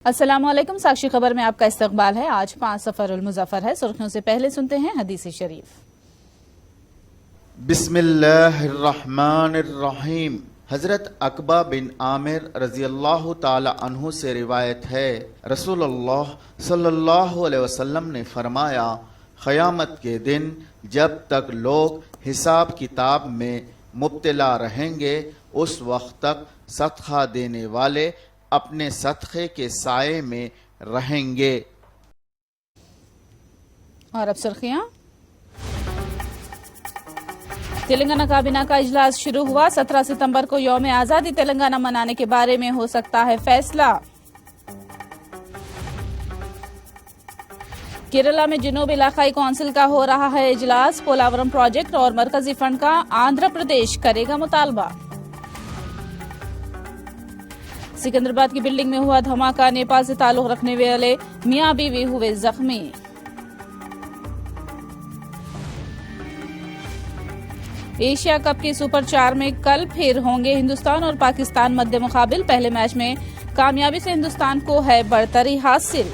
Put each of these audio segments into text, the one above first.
अस्सलामुअलैकुम। साक्षी खबर में आपका इस्तकबाल है। आज 5 सफरुल मुज़फ़्फ़र है। सुर्खियों से पहले सुनते हैं हदीस शरीफ। बिस्मिल्लाहिर्रहमानिर्रहीम। हजरत अकबा बिन आमिर रजी अल्लाह ताला अन्हु से रिवायत है, रसूलुल्लाह सल्लल्लाहु अलैहि वसल्लम ने फरमाया, क़यामत के दिन जब तक लोग हिसाब किताब में मुब्तला रहेंगे उस वक्त तक सदका देने वाले अपने सदक़े के साये में रहेंगे। और अब सुर्खियां। तेलंगाना काबीना का इजलास शुरू हुआ। 17 सितंबर को यौम आजादी तेलंगाना मनाने के बारे में हो सकता है फैसला। केरला में जनूब इलाकाई काउंसिल का हो रहा है इजलास। पोलावरम प्रोजेक्ट और मरकजी फंड का आंध्र प्रदेश करेगा मुतालबा। सिकंदराबाद की बिल्डिंग में हुआ धमाका। नेपाल से ताल्लुक रखने वाले मियां बीवी हुए जख्मी। एशिया कप के सुपर 4 में कल फिर होंगे हिंदुस्तान और पाकिस्तान मद्दे मुकाबिल। पहले मैच में कामयाबी से हिंदुस्तान को है बढ़तरी हासिल।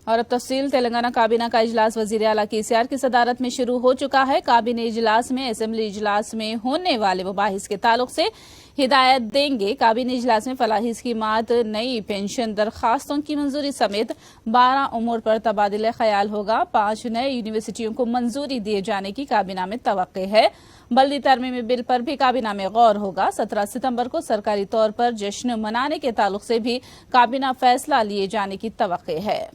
और अब तफसील। तेलंगाना काबीना का इजलास वजीर आला केसीआर की सदारत में शुरू हो चुका है। काबीना इजलास में असेंबली इजलास में होने वाले मुबाहिस के ताल्लुक से हिदायत देंगे। काबीना इजलास में फलाही स्कीमात, नई पेंशन दरखास्तों की मंजूरी समेत 12 उमूर पर तबादिला ख्याल होगा। 5 नए यूनिवर्सिटियों को मंजूरी दिए जाने की काबीना में तवक्को है। बल्दी तरमीमी बिल पर भी काबीना में गौर होगा। 17 सितंबर को सरकारी तौर पर जश्न मनाने के ताल्लुक से भी काबीना फैसला लिए जाने की तवक्को है।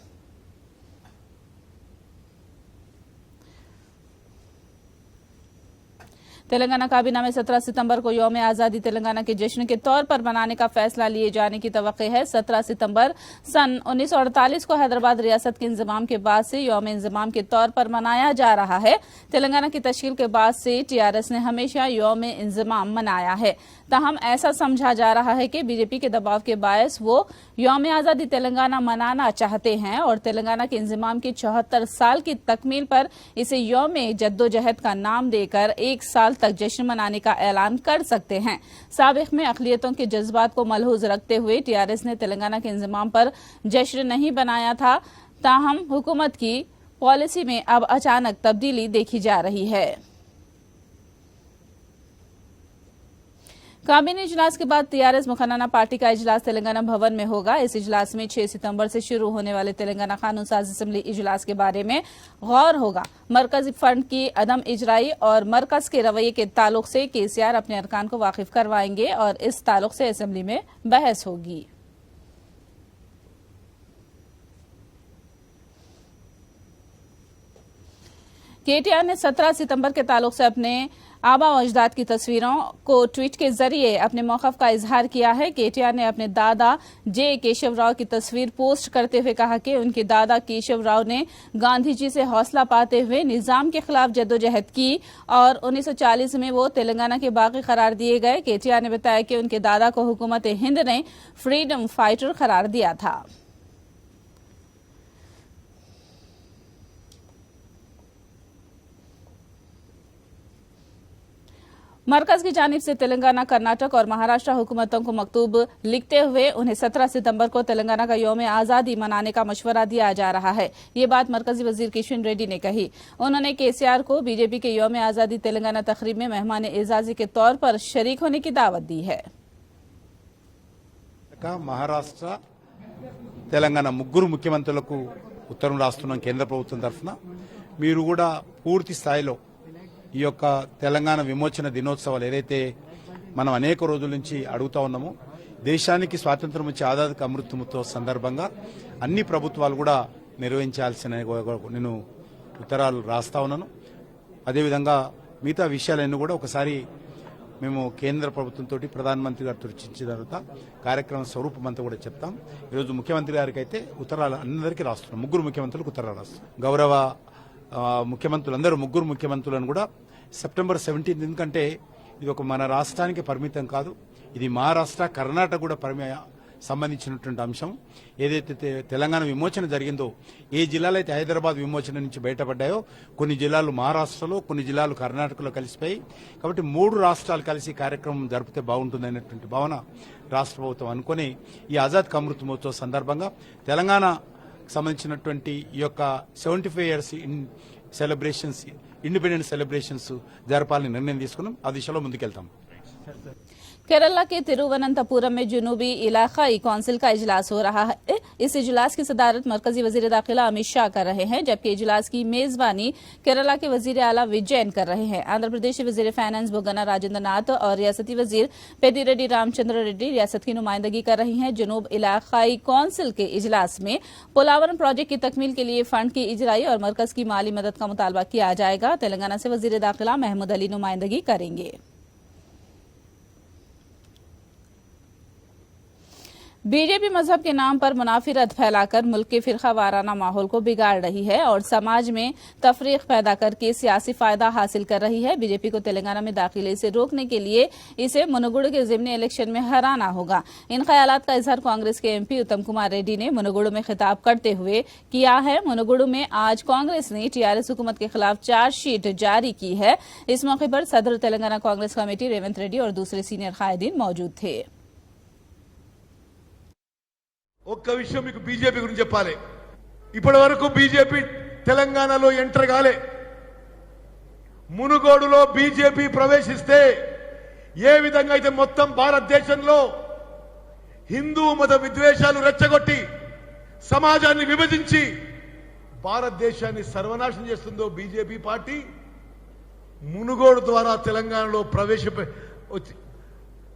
तेलंगाना काबीना में 17 सितंबर को यौम आजादी तेलंगाना के जश्न के तौर पर मनाने का फैसला लिए जाने की तवक्को है। 17 सितंबर सन 1948 को हैदराबाद रियासत के इंजमाम के बाद से यौम इंजमाम के तौर पर मनाया जा रहा है। तेलंगाना की तश्कील के बाद से टीआरएस ने हमेशा यौम इंजमाम मनाया है। ताहम ऐसा समझा जा रहा है कि बीजेपी के दबाव के बायस वो यौम आजादी तेलंगाना मनाना चाहते हैं और तेलंगाना के इंजमाम की 74 साल की तकमील पर इसे यौम जद्दोजहद का नाम देकर 1 साल तक जश्न मनाने का ऐलान कर सकते हैं। साबिक में अक़लियतों के जज्बात को मलहूज रखते हुए टीआरएस ने तेलंगाना के इंजमाम पर जश्न नहीं बनाया था। ताहम हुकूमत की पॉलिसी में अब अचानक तब्दीली देखी जा रही है। काबीना इजलास के बाद टीआरएस मुखन्ना पार्टी का इजलास तेलंगाना भवन में होगा। इस इजलास में 6 सितंबर से शुरू होने वाले तेलंगाना कानून साज असेंबली इजलास के बारे में गौर होगा। मरकजी फंड की अदम इजराई और मरकज के रवैये के ताल्लुक से केसीआर अपने अरकान को वाकिफ करवाएंगे और इस ताल्लुक से असेंबली में बहस होगी। केटीआर ने 17 सितंबर के ताल्लुक से अपने आबा व अजदाद की तस्वीरों को ट्वीट के जरिए अपने मौक़िफ़ का इजहार किया है। केटीआर ने अपने दादा जे केशव राव की तस्वीर पोस्ट करते हुए कहा कि उनके दादा केशव राव ने गांधी जी से हौसला पाते हुए निजाम के खिलाफ जद्दोजहद की और 1940 में वो तेलंगाना के बागी करार दिए गए। केटीआर ने बताया कि उनके दादा को हुकूमत हिंद ने फ्रीडम फाइटर करार दिया था। मरकज की जानिब से तेलंगाना, कर्नाटक और महाराष्ट्र हुकूमतों को मकतूब लिखते हुए उन्हें 17 सितंबर को तेलंगाना का यौम आजादी मनाने का मशवरा दिया जा रहा है। ये बात मरकजी वजीर किशन रेड्डी ने कही। उन्होंने केसीआर को बीजेपी के यौम आजादी तेलंगाना तकरीब में मेहमान एजाजी के तौर पर शरीक होने की दावत दी है। महाराष्ट्र तेलंगाना ముగ్గురు ముఖ్యమంత్రులకు ఉత్తరం రాస్తున్నాం కేంద్ర ప్రభుత్వం తరఫున। మీరు కూడా పూర్తి స్థాయిలో ఈ యొక్క తెలంగాణ విమోచన దినోత్సవాలు ఏదైతే మనం అనేక రోజుల నుంచి అడుగుతా ఉన్నామో, దేశానికి స్వాతంత్రం వచ్చి ఆజాదీ కా అమృత్ మహోత్సవ్ సందర్భంగా అన్ని ప్రభుత్వాలు కూడా నిర్వహించాల్సిన నేను ఉత్తరాలు రాస్తా ఉన్నాను। అదేవిధంగా మిగతా విషయాలన్నీ కూడా ఒకసారి మేము కేంద్ర ప్రభుత్వంతో ప్రధానమంత్రి గారితో చర్చించిన తర్వాత కార్యక్రమ స్వరూపం అంతా కూడా చెప్తాం। ఈరోజు ముఖ్యమంత్రి గారికి అయితే ఉత్తరాలు అందరికీ రాస్తున్నాం, 3 ముఖ్యమంత్రులకు ఉత్తరాలు రాస్తున్నాం। గౌరవ ముఖ్యమంత్రులందరూ 3 ముఖ్యమంత్రులను కూడా సెప్టెంబర్ 17 ఎందుకంటే ఇది ఒక మన రాష్ట్రానికి పరిమితం కాదు, ఇది మహారాష్ట్ర, కర్ణాటక కూడా సంబంధించినటువంటి అంశం. ఏదైతే తెలంగాణ విమోచన జరిగిందో, ఏ జిల్లాలో అయితే హైదరాబాద్ విమోచన నుంచి బయటపడ్డాయో కొన్ని జిల్లాలు మహారాష్ట్రలో, కొన్ని జిల్లాలు కర్ణాటకలో కలిసిపోయి, కాబట్టి 3 రాష్ట్రాలు కలిసి కార్యక్రమం జరిపితే బాగుంటుందనేటువంటి భావన రాష్ట్ర ప్రభుత్వం అనుకుని ఈ ఆజాద్ కా అమృత్ మహోత్సవ్ సందర్భంగా తెలంగాణ సంబంధించినటువంటి ఈ యొక్క 75 years సెలబ్రేషన్స్, ఇండిపెండెన్స్ సెలబ్రేషన్స్ జరపాలని నిర్ణయం తీసుకున్నాం. ఆ దిశలో ముందుకెళ్తాం. केरला के तिरुवनंतपुरम में जुनूबी इलाकाई काउंसिल का इजलास हो रहा है। इस इजलास की सदारत मरकजी वजीर दाखिला अमित शाह कर रहे हैं, जबकि इजलास की मेजबानी केरला के वजीर आला विजयन कर रहे हैं। आंध्र प्रदेश के वजीर फाइनेंस बुग्गना राजेंद्र नाथ और रियासती वजीर पेद्दिरेड्डी रामचंद्र रेड्डी रियासत की नुमाइंदगी कर रही हैं। जुनूब इलाकाई काउंसिल के इजलास में पोलावरम प्रोजेक्ट की तकमील के लिए फंड की इजराई और मरकज की माली मदद का मुतालबा किया जाएगा। तेलंगाना से वजीर दाखिला महमूद अली नुमाइंदगी करेंगे। बीजेपी मजहब के नाम पर मुनाफिरत फैलाकर मुल्क के फिरका वाराना माहौल को बिगाड़ रही है और समाज में तफरीक पैदा करके सियासी फायदा हासिल कर रही है। बीजेपी को तेलंगाना में दाखिले से रोकने के लिए इसे मुनुगुडु के ज़िमनी इलेक्शन में हराना होगा। इन ख्यालात का इजहार कांग्रेस के एमपी उत्तम कुमार रेड्डी ने मुनुगुडु में खिताब करते हुए किया है। मुनुगुडु में आज कांग्रेस ने टीआरएस हुकूमत के खिलाफ चार्जशीट जारी की है। इस मौके पर सदर तेलंगाना कांग्रेस कमेटी रेवंत रेड्डी और दूसरे सीनियर कायदीन मौजूद थे। ఒక్క విషయం మీకు బీజేపీ గురించి చెప్పాలి. ఇప్పటి వరకు బీజేపీ తెలంగాణలో ఎంటర్ కాలే. మునుగోడులో బీజేపీ ప్రవేశిస్తే ఏ విధంగా అయితే మొత్తం భారతదేశంలో హిందూ మత విద్వేషాలు రెచ్చగొట్టి సమాజాన్ని విభజించి భారతదేశాన్ని సర్వనాశనం చేస్తుందో బీజేపీ పార్టీ, మునుగోడు ద్వారా తెలంగాణలో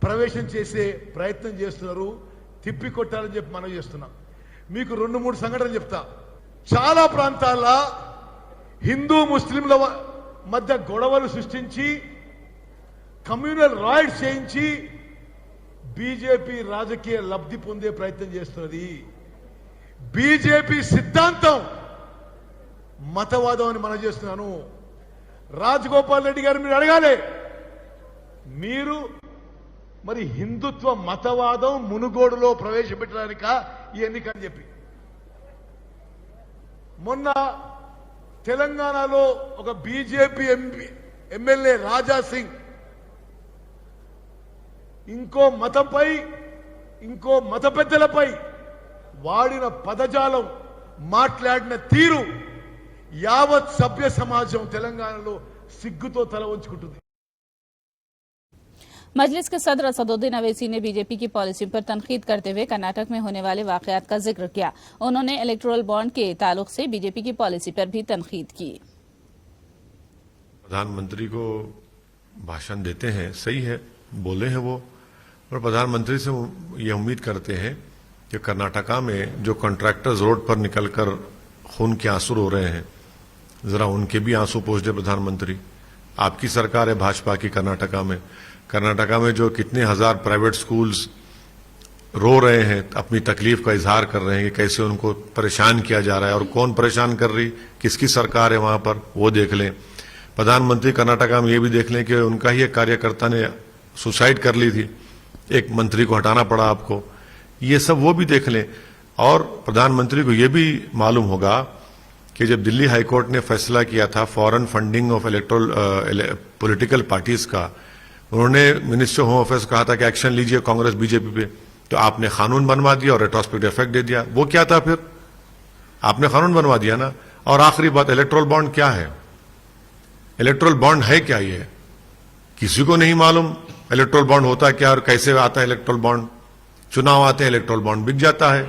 ప్రవేశం చేసే ప్రయత్నం చేస్తున్నారు. తిప్పి కొట్టాలని చెప్పి మనం చేస్తున్నాం. మీకు 2-3 సంఘటనలు చెప్తా. చాలా ప్రాంతాల్లో హిందూ ముస్లింల మధ్య గొడవలు సృష్టించి కమ్యూనల్ రైట్స్ చేయించి బీజేపీ రాజకీయ లబ్ధి పొందే ప్రయత్నం చేస్తున్నది. బీజేపీ సిద్ధాంతం మతవాదం అని మనం చేస్తున్నాను. రాజగోపాల్ రెడ్డి గారు మీరు అడగాలి, మీరు మరి హిందుత్వ మతవాదం మునుగోడులో ప్రవేశపెట్టడానిక ఈ ఎన్నికని చెప్పి మొన్న తెలంగాణలో ఒక బీజేపీ ఎమ్మెల్యే రాజా సింగ్ ఇంకో మత పెద్దలపై వాడిన పదజాలం, మాట్లాడిన తీరు యావత్ సభ్య సమాజం తెలంగాణలో సిగ్గుతో తల వంచుకుంటుంది. मजलिस के सदर असदुद्दीन अवैसी ने बीजेपी की पॉलिसी पर तनकीद करते हुए कर्नाटक में होने वाले वाकयात का जिक्र किया। उन्होंने इलेक्टोरल बॉन्ड के ताल्लुक से बीजेपी की पॉलिसी पर भी तनकीद की। प्रधानमंत्री को भाषण देते हैं, सही है, बोले हैं वो, और प्रधानमंत्री से ये उम्मीद करते हैं कि कर्नाटका में जो कॉन्ट्रैक्टर्स रोड पर निकलकर खून के आंसू रो रहे हैं, जरा उनके भी आंसू पोंछ दे प्रधानमंत्री। आपकी सरकार है भाजपा की कर्नाटका में जो कितने हजार प्राइवेट स्कूल्स रो रहे हैं, अपनी तकलीफ का इजहार कर रहे हैं कि कैसे उनको परेशान किया जा रहा है और कौन परेशान कर रही, किसकी सरकार है वहां पर, वो देख लें। प्रधानमंत्री कर्नाटका में ये भी देख लें कि उनका ही एक कार्यकर्ता ने सुसाइड कर ली थी, एक मंत्री को हटाना पड़ा आपको, ये सब वो भी देख लें। और प्रधानमंत्री को ये भी मालूम होगा कि जब दिल्ली हाईकोर्ट ने फैसला किया था foreign funding of political parties का, उन्होंने मिनिस्टर होम अफेयर्स कहा था कि एक्शन लीजिए कांग्रेस बीजेपी पे, तो आपने कानून बनवा दिया और रेट्रोस्पेक्टिव इफेक्ट दे दिया। वो क्या था, फिर आपने कानून बनवा दिया ना। और आखिरी बात, इलेक्टोरल बॉन्ड क्या है, इलेक्टोरल बॉन्ड है क्या, ये किसी को नहीं मालूम। इलेक्टोरल बॉन्ड होता क्या और कैसे आता है इलेक्टोरल बॉन्ड, चुनाव आते हैं इलेक्टोरल बॉन्ड बिक जाता है,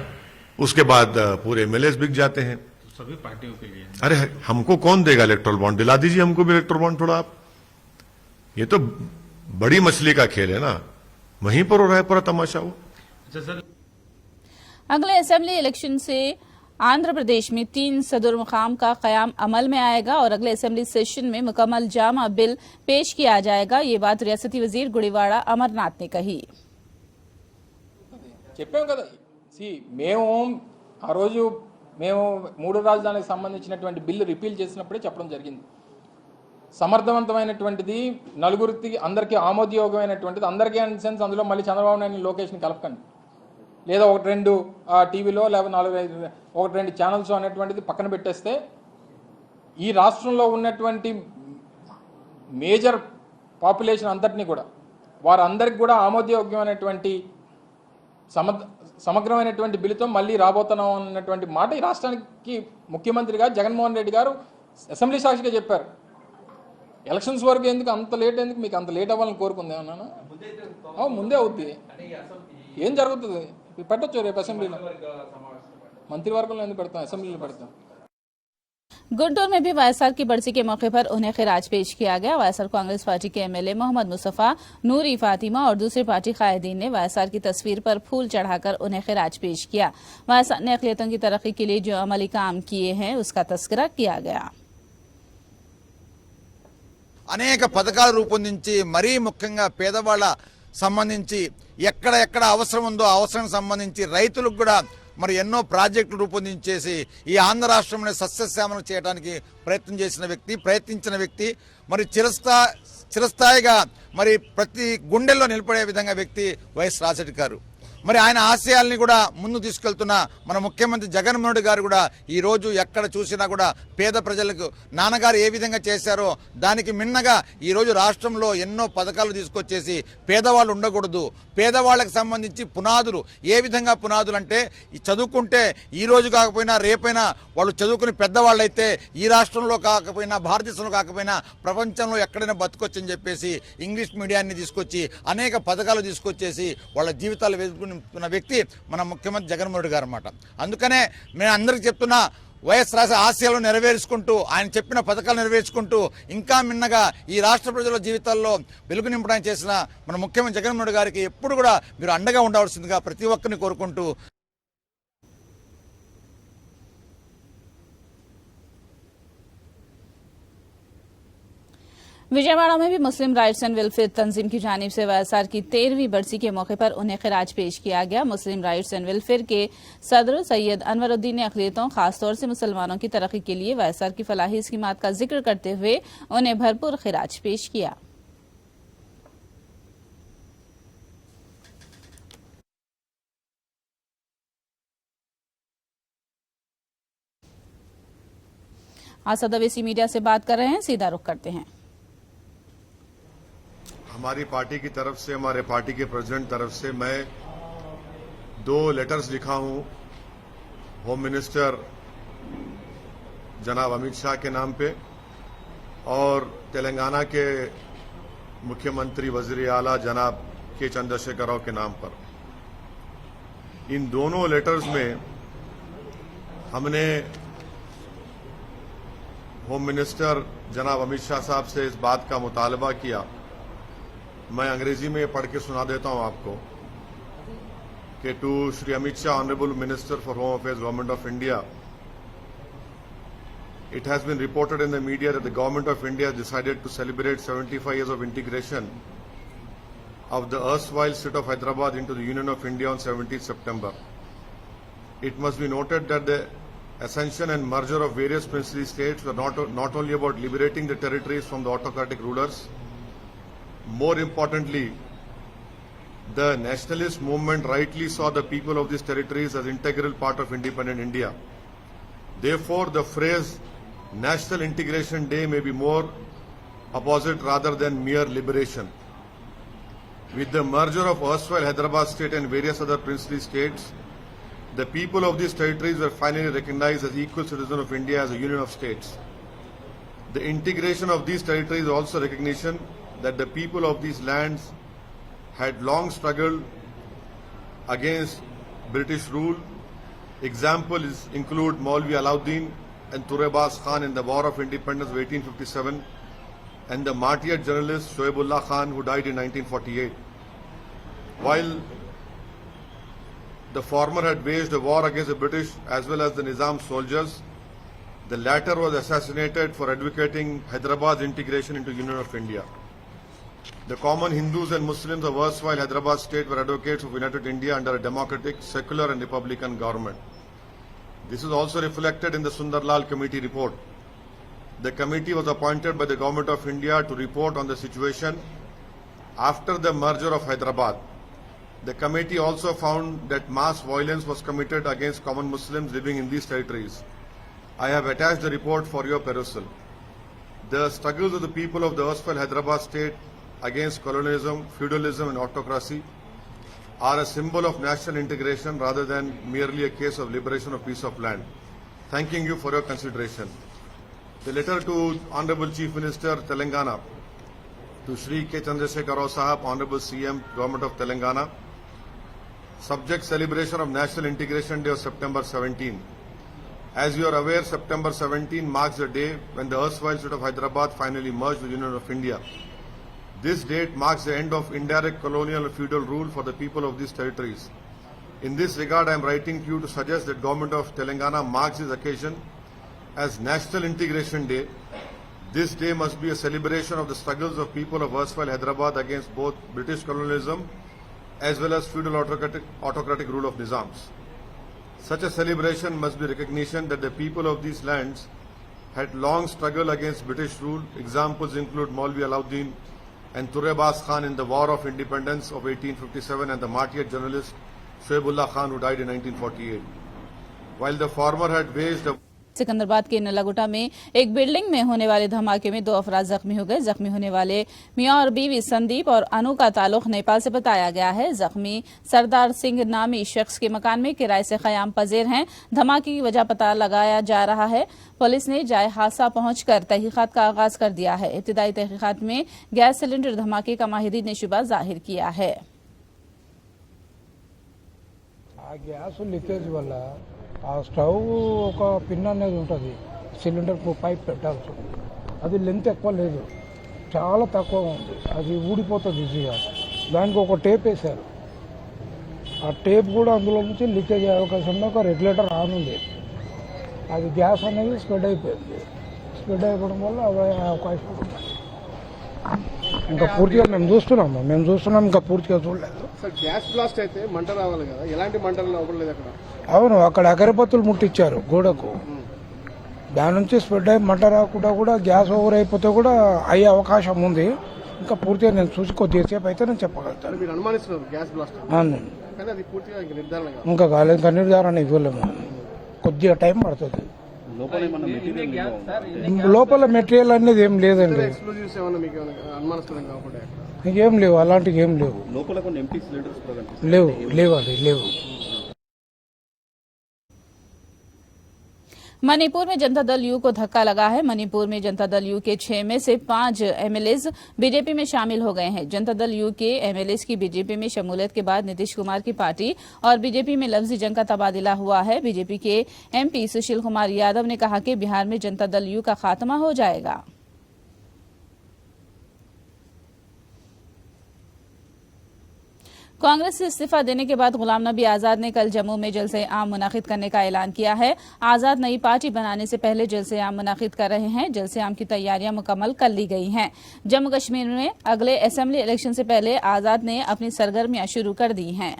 उसके बाद पूरे एमएलए बिक जाते हैं सभी पार्टियों के लिए। अरे हमको कौन देगा इलेक्टोरल बॉन्ड, दिला दीजिए हमको भी इलेक्टोरल बॉन्ड थोड़ा आप। ये तो बड़ी मछली का खेल है ना, वहीं पर हो रहा है पूरा तमाशा वो। अच्छा सर, अगले असेंबली इलेक्शन से आंध्र प्रदेश में 3 सदर मुकाम का कयाम अमल में आएगा और अगले असेंबली सेशन में मुकम्मल जामा बिल पेश किया जाएगा। ये बात रियासती वजीर गुड़ीवाड़ा अमरनाथ ने कही। చెప్పాం కదా, మేము ఆ రోజు మేము 3 రాజధానులకు సంబంధించినటువంటి బిల్లు రిపీల్ చేసినప్పుడే చెప్పడం జరిగింది. సమర్థవంతమైనటువంటిది, నలుగురికి అందరికీ ఆమోదయోగమైనటువంటిది, అందరికీ ఇన్ సెన్స్ అందులో మళ్ళీ చంద్రబాబు నాయుడు లోకేష్ని కలపకండి. లేదా ఒకటి రెండు టీవీలో లేదా 4-5 ఒకటి రెండు ఛానల్స్ అనేటువంటిది పక్కన పెట్టేస్తే ఈ రాష్ట్రంలో ఉన్నటువంటి మేజర్ పాపులేషన్ అంతటినీ కూడా వారందరికి కూడా ఆమోదయోగ్యమైనటువంటి సమగ్రమైనటువంటి బిల్లుతో మళ్ళీ రాబోతున్నాం అన్నటువంటి మాట ఈ రాష్ట్రానికి ముఖ్యమంత్రిగా జగన్మోహన్ రెడ్డి గారు అసెంబ్లీ సాక్షిగా చెప్పారు. ఎలక్షన్స్ వరకు ఎందుకు అంత లేట్, ఎందుకు మీకు అంత లేట్ అవ్వాలని కోరుకుంది ఏమన్నా? ముందే అవుద్ది. ఏం జరుగుతుంది? పెట్టచ్చు రేపు అసెంబ్లీలో, మంత్రివర్గంలో ఎందుకు పెడతాం, అసెంబ్లీలో పెడతాం. गुंटूर में भी वाईएसआर की बरसी के मौके पर उन्हें खिराज पेश किया गया। वाईएसआर कांग्रेस पार्टी के एमएलए मोहम्मद मुस्तफा, नूरी फातिमा और दूसरे पार्टी कायदीन ने वाईएसआर की तस्वीर पर फूल चढ़ाकर उन्हें खिराज पेश किया। वाईएसआर ने अक़लियतों की तरक्की के लिए जो अमली काम किए हैं उसका तस्करा किया गया। అనేక పథకాలు రూపొందించి మరీ ముఖ్యంగా పేదవాళ్ళ సంబంధించి ఎక్కడ అవసరం ఉందో అవసరానికి సంబంధించి రైతులకు కూడా మరి ఎన్నో ప్రాజెక్టులు రూపొందించేసి ఈ ఆంధ్ర రాష్ట్రంలో సస్యశ్యామలం చేయడానికి ప్రయత్నించిన వ్యక్తి మరి చిరస్థాయిగా మరి ప్రతి గుండెల్లో నిలబడే విధంగా వ్యక్తి వైఎస్ రాజశేఖర్ గారు. మరి ఆయన ఆశయాల్ని కూడా ముందు తీసుకెళ్తున్న మన ముఖ్యమంత్రి జగన్మోహన్ రెడ్డి గారు కూడా ఈ రోజు ఎక్కడ చూసినా కూడా పేద ప్రజలకు నాన్నగారు ఏ విధంగా చేశారో దానికి మిన్నగా ఈ రోజు రాష్ట్రంలో ఎన్నో పథకాలు తీసుకొచ్చేసి పేదవాళ్ళు ఉండకూడదు, పేదవాళ్ళకి సంబంధించి పునాదులు ఏ విధంగా పునాదులు అంటే చదువుకుంటే ఈ రోజు కాకపోయినా రేపైనా వాళ్ళు చదువుకుని పెద్దవాళ్ళైతే ఈ రాష్ట్రంలో కాకపోయినా భారతదేశంలో కాకపోయినా ప్రపంచంలో ఎక్కడైనా బతుకొచ్చని చెప్పేసి ఇంగ్లీష్ మీడియాన్ని తీసుకొచ్చి అనేక పథకాలు తీసుకొచ్చేసి వాళ్ళ జీవితాలు వెతుకున్న వ్యక్తి మన ముఖ్యమంత్రి జగన్మోహన్ రెడ్డి గారు అన్నమాట. అందుకనే నేను అందరికీ చెప్తున్నా, వైఎస్ రాజ ఆశయాలను నెరవేర్చుకుంటూ ఆయన చెప్పిన పథకాలు నెరవేర్చుకుంటూ ఇంకా మిన్నగా ఈ రాష్ట్ర ప్రజల జీవితాల్లో వెలుగు నింపడానికి చేసిన మన ముఖ్యమంత్రి జగన్మోహన్ రెడ్డి గారికి ఎప్పుడు కూడా మీరు అండగా ఉండవలసిందిగా ప్రతి ఒక్కరిని కోరుకుంటూ विजयवाड़ा में भी मुस्लिम राइट्स एंड वेलफेयर तंजीम की जानिब से वाईएसआर की 13वीं बरसी के मौके पर उन्हें खिराज पेश किया गया। मुस्लिम राइट्स एंड वेलफेयर के सदर सैयद अनवरुद्दीन ने अक़लियतों खासतौर से मुसलमानों की तरक्की के लिए वाईएसआर की फलाही स्कीमात का जिक्र करते हुए उन्हें भरपूर खिराज पेश किया। आसद अवैसी मीडिया से बात कर रहे हैं, सीधा रुख करते हैं। हमारी पार्टी की तरफ से, हमारे पार्टी के प्रेसिडेंट तरफ से मैं 2 लेटर्स लिखा हूं होम मिनिस्टर जनाब अमित शाह के नाम पे और तेलंगाना के मुख्यमंत्री वजीर आला जनाब के चंद्रशेखर राव के नाम पर। इन दोनों लेटर्स में हमने होम मिनिस्टर जनाब अमित शाह साहब से इस बात का मुतालबा किया, मैं अंग्रेजी में पढ़ के सुना देता हूं आपको कि to Shri Amit Shah, honourable minister for home affairs, government of India, it has been reported in the media that the government of India has decided to celebrate 75 years of integration of the erstwhile state of Hyderabad into the Union of India on 17th September. It must be noted that the ascension and merger of various princely states were not only about liberating the territories from the autocratic rulers. More importantly, the nationalist movement rightly saw the people of these territories as integral part of independent India. Therefore, the phrase National Integration Day may be more opposite rather than mere liberation. With the merger of erstwhile Hyderabad state and various other princely states, the people of these territories were finally recognized as equal citizens of India as a union of states. The integration of these territories is also recognition that the people of these lands had long struggled against British rule. Examples include Maulvi Alauddin and Turebaz Khan in the War of Independence of 1857 and the martyred journalist Shoaibullah Khan who died in 1948. While the former had waged a war against the British as well as the Nizam soldiers, the latter was assassinated for advocating Hyderabad's integration into Union of India. The common Hindus and Muslims of erstwhile Hyderabad state were advocates of united India under a democratic, secular and republican government. This is also reflected in the Sundarlal Committee report. The committee was appointed by the Government of India to report on the situation after the merger of Hyderabad. The committee also found that mass violence was committed against common Muslims living in these territories. I have attached the report for your perusal. The struggles of the people of the erstwhile Hyderabad state against colonialism, feudalism and autocracy are a symbol of national integration rather than merely a case of liberation of piece of land. Thanking you for your consideration. The letter to Honorable Chief Minister, Telangana, to Shri K. Chandrasekhar Rao Sahab, Honorable CM, Government of Telangana, subject celebration of National Integration Day of September 17. As you are aware, September 17 marks the day when the erstwhile state of Hyderabad finally merged with the Union of India. This date marks the end of indirect colonial and feudal rule for the people of these territories. In this regard, I am writing to you to suggest that Government of Telangana marks this occasion as National Integration Day. This day must be a celebration of the struggles of people of erstwhile Hyderabad against both British colonialism as well as feudal autocratic rule of Nizams. Such a celebration must be recognition that the people of these lands had long struggled against British rule. Examples include Maulvi Alauddin and Turebas Khan in the War of Independence of 1857 and the martyred journalist Shoaibullah Khan who died in 1948. While the former had waged a Secunderabad के नलागुटा में एक building में होने वाले धमाके में 2 अफराद जख्मी हो गए। जख्मी होने वाले मियां और बीवी संदीप और अनु का ताल्लुक नेपाल से बताया गया है। जख्मी सरदार सिंह नामी शख्स के मकान में किराए से क़याम पजीर हैं। धमाके की वजह पता लगाया जा रहा है। पुलिस ने जाए हादसा पहुंचकर तहकीकात का आगाज कर दिया है। इब्तिदाई तहकीकात में गैस सिलेंडर धमाके का माहिरीन ने शुबा जाहिर किया है। ఆ స్టవ్ ఒక పిన్ అనేది ఉంటుంది, సిలిండర్ పైప్ పెట్టాల్సి, అది లెంత్ ఎక్కువ లేదు, చాలా తక్కువ ఉంది, అది ఊడిపోతుంది ఈజీగా. దానికి ఒక టేప్ వేశారు, ఆ టేప్ కూడా అందులో నుంచి లీకేజ్ అయ్యే అవకాశం ఉంది. ఒక రెగ్యులేటర్ ఆన్ ఉంది, అది గ్యాస్ అనేది స్ప్రెడ్ అయిపోయింది. స్ప్రెడ్ అయిపోవడం వల్ల అవి అవకాశం ఉంది. ఇంకా పూర్తిగా మేము చూస్తున్నాం ఇంకా పూర్తిగా చూడలేదు. గ్యాస్ బ్లాస్ట్ అయితే మంట రావాలి కదా, ఎలాంటి మంటలు అవ్వలేదు అక్కడ. అవును, అక్కడ అగరబత్తులు ముట్టించారు గోడకు, దాని నుంచి స్ప్రెడ్ అయ్యి మంట రాకుండా కూడా గ్యాస్ ఓవర్ అయిపోతే కూడా అయ్యే అవకాశం ఉంది. ఇంకా పూర్తిగా నేను చూసి కొద్దిగా సేపు అయితే నేను చెప్పగలుగుతాను. మీరు అనుమానిస్తున్నారు గ్యాస్ బ్లాస్ట్, అవును, కానీ అది పూర్తిగా నిర్ధారణ ఇంకా కాలేదు, ఇంకా నిర్ధారణ ఇవ్వలేము, కొద్దిగా టైం పడుతుంది. లోపల మెటీరియల్ అనేది ఏం లేదండి, ఇంకేం లేవు, అలాంటివి ఏం లేవు, లేవు. मणिपुर में जनता दल यू को धक्का लगा है। मणिपुर में जनता दल यू के 6 में से 5 एमएलएज बीजेपी में शामिल हो गए हैं। जनता दल यू के एमएलएज की बीजेपी में शमूलियत के बाद नीतीश कुमार की पार्टी और बीजेपी में लफ्जी जंग का तबादला हुआ है। बीजेपी के एमपी सुशील कुमार यादव ने कहा कि बिहार में जनता दल यू का खात्मा हो जाएगा। कांग्रेस से इस्तीफा देने के बाद गुलाम नबी आजाद ने कल जम्मू में जलसे आम मुनाकिद करने का ऐलान किया है। आजाद नई पार्टी बनाने से पहले जलसे आम मुनाकिद कर रहे हैं। जलसे आम की तैयारियां मुकम्मल कर ली गई हैं। जम्मू कश्मीर में अगले असेंबली इलेक्शन से पहले आजाद ने अपनी सरगर्मियां शुरू कर दी हैं।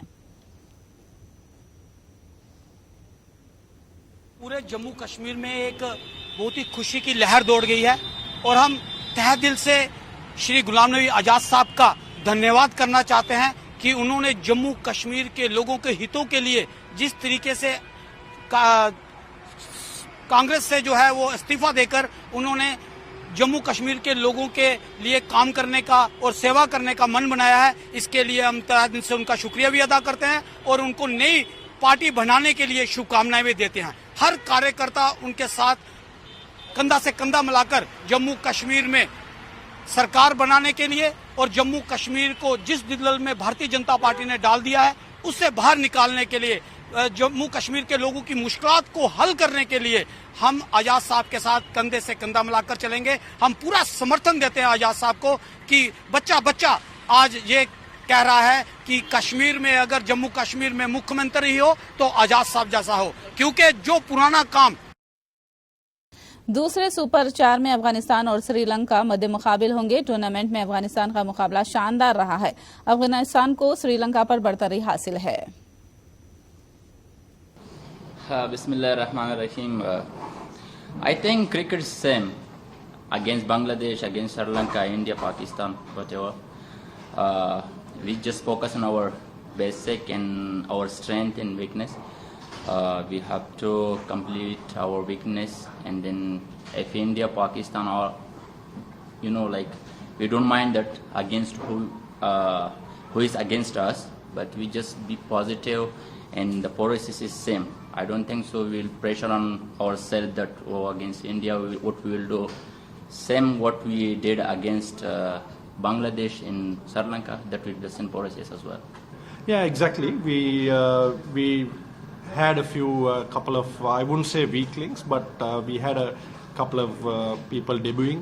पूरे जम्मू कश्मीर में एक बहुत ही खुशी की लहर दौड़ गई है और हम तहे दिल से श्री गुलाम नबी आजाद साहब का धन्यवाद करना चाहते हैं कि उन्होंने जम्मू कश्मीर के लोगों के हितों के लिए जिस तरीके से कांग्रेस से जो है वो इस्तीफा देकर उन्होंने जम्मू कश्मीर के लोगों के लिए काम करने का और सेवा करने का मन बनाया है। इसके लिए हम तहे दिल से उनका शुक्रिया भी अदा करते हैं और उनको नई पार्टी बनाने के लिए शुभकामनाएं भी देते हैं। हर कार्यकर्ता उनके साथ कंधा से कंधा मिलाकर जम्मू कश्मीर में सरकार बनाने के लिए और जम्मू कश्मीर को जिस दिलदल में भारतीय जनता पार्टी ने डाल दिया है उससे बाहर निकालने के लिए, जम्मू कश्मीर के लोगों की मुश्किलात को हल करने के लिए हम आजाद साहब के साथ कंधे से कंधा मिलाकर चलेंगे। हम पूरा समर्थन देते हैं आजाद साहब को कि बच्चा आज ये कह रहा है कि कश्मीर में अगर जम्मू कश्मीर में मुख्यमंत्री हो तो आजाद साहब जैसा हो, क्योंकि जो पुराना काम। दूसरे सुपर 4 में अफगानिस्तान और श्रीलंका मध्य मुकाबिल होंगे। टूर्नामेंट में अफगानिस्तान का मुकाबला शानदार रहा है। अफगानिस्तान को श्रीलंका पर बढ़तरी हासिल है। Bismillahirrahmanirrahim. I think cricket is same against Bangladesh, against Sri Lanka, India, Pakistan, whatever. We just focus on our basic and our strength and weakness. We have to complete our weakness, and then if India, Pakistan, or like we don't mind that against who is against us, but we just be positive, and the process is same. I don't think so. We'll pressure on ourselves that against India, what we will do, same what we did against Bangladesh in Sri Lanka. That will be the same process as well. Yeah, exactly. We had a few couple of, I wouldn't say weaklings, but we had a couple of people debuting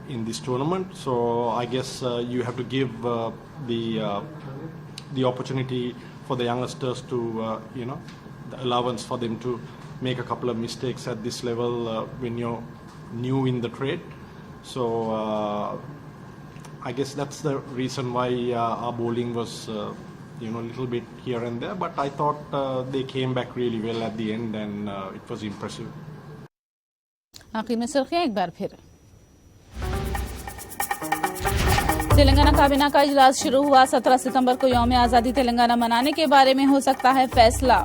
in this tournament. So I guess you have to give the opportunity for the youngsters to the allowance for them to make a couple of mistakes at this level when you're new in the trade. So I guess that's the reason why our bowling was a little bit here and there, but I thought they came back really well at the end, and it was impressive. आखिर में सुर्खियां एक बार फिर। तेलंगाना काबीना का इजलास शुरू हुआ। 17 सितंबर को यौम आजादी तेलंगाना मनाने के बारे में हो सकता है फैसला।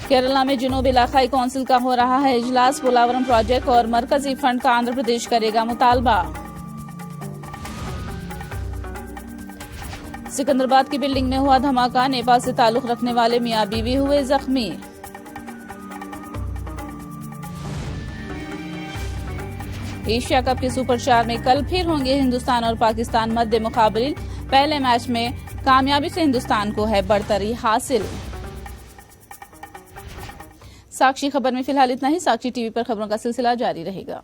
केरला में जुनूब इलाकाई काउंसिल का हो रहा है इजलास। पोलावरम प्रोजेक्ट और मरकजी फंड का आंध्र प्रदेश करेगा मुतालबा। सिकंदराबाद की बिल्डिंग में हुआ धमाका। नेपाल से ताल्लुक रखने वाले मियां बीवी हुए जख्मी। एशिया कप के सुपर 4 में कल फिर होंगे हिंदुस्तान और पाकिस्तान मध्य मुकाबले। पहले मैच में कामयाबी से हिंदुस्तान को है बढ़तरी हासिल। साक्षी खबर में फिलहाल इतना ही। साक्षी टीवी पर खबरों का सिलसिला जारी रहेगा।